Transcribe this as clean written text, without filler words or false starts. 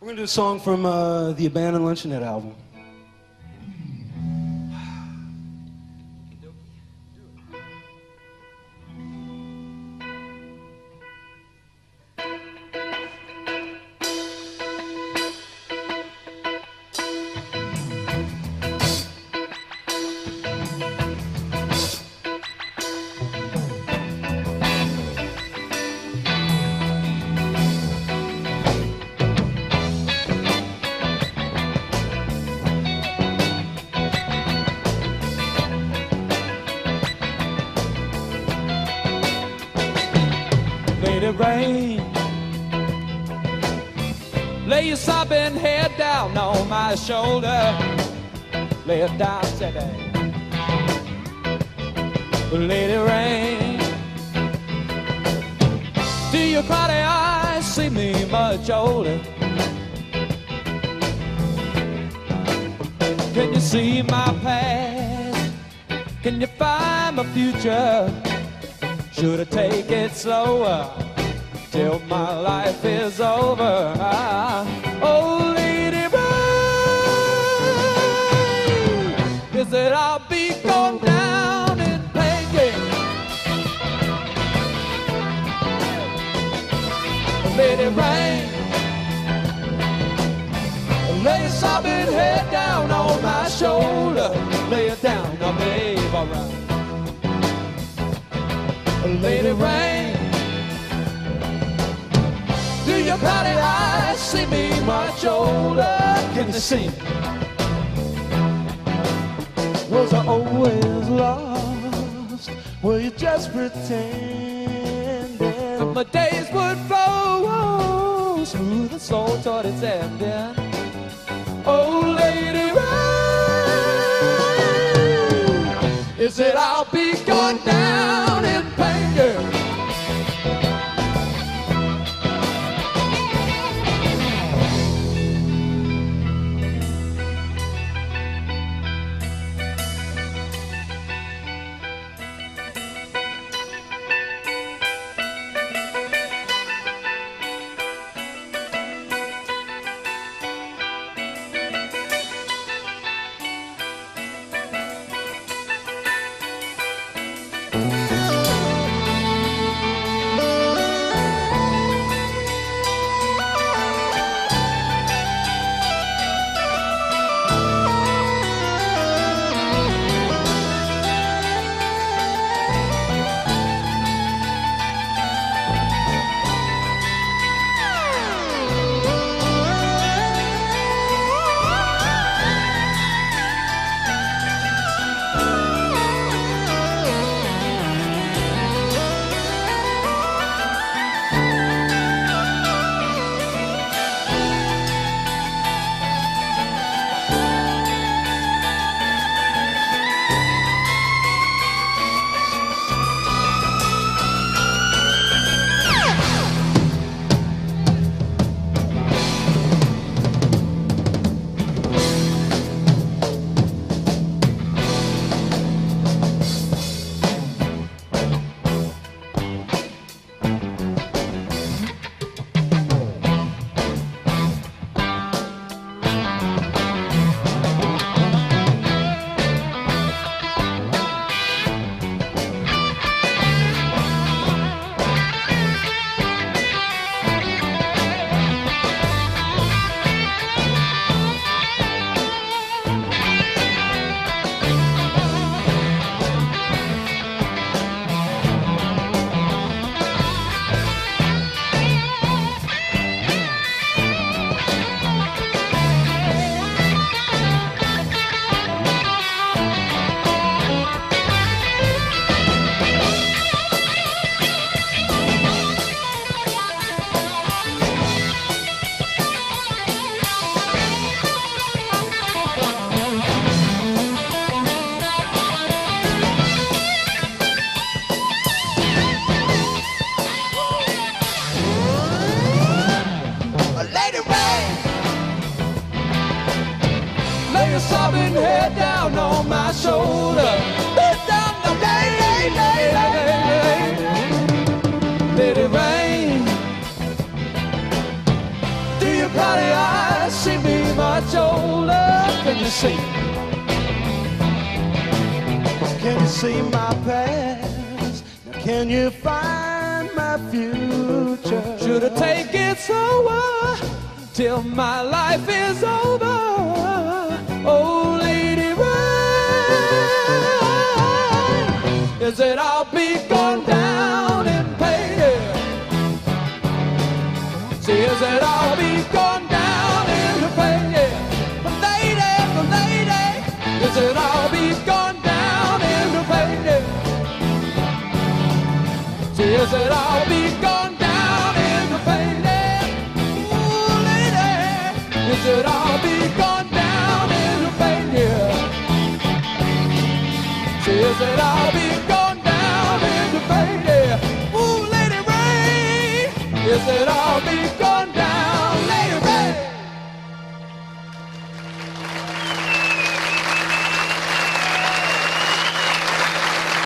We're going to do a song from the Abandoned Luncheonette album. Let it rain. Lay your sobbing head down on my shoulder. Lay it down today. Let it rain. Do your cloudy eyes see me much older? Can you see my past? Can you find my future? Should I take it slower till my life is over? Oh, lady rain, is it I'll be going down in pain? Lady rain, lay your sobbing head down on my shoulder. Lay it down, now babe, alright. Lady rain, do your cloudy eyes see me much older? Can you see? Was I always lost? Were you just pretending? But my days would flow smooth and slow toward its ending. Oh, lady rain, is it I'll be going down in pain, girl? Sobbing head down on my shoulder. Let down the let it rain. Do you cloudy eyes see me much older. Can you see? Can you see my past? Now can you find my future? Should I take it slower till my life is over? Oh, Lady Rain, is it I'll be gone down in pain? See, is it I'll be gone down in pain? Lady, is it I'll be gone down in pain? See, is it I'll be gone down in pain? Ooh, lady, is it I'll be gone down in pain? See, is it I'll be gone down in pain? Ooh, Lady Rain, is it I'll be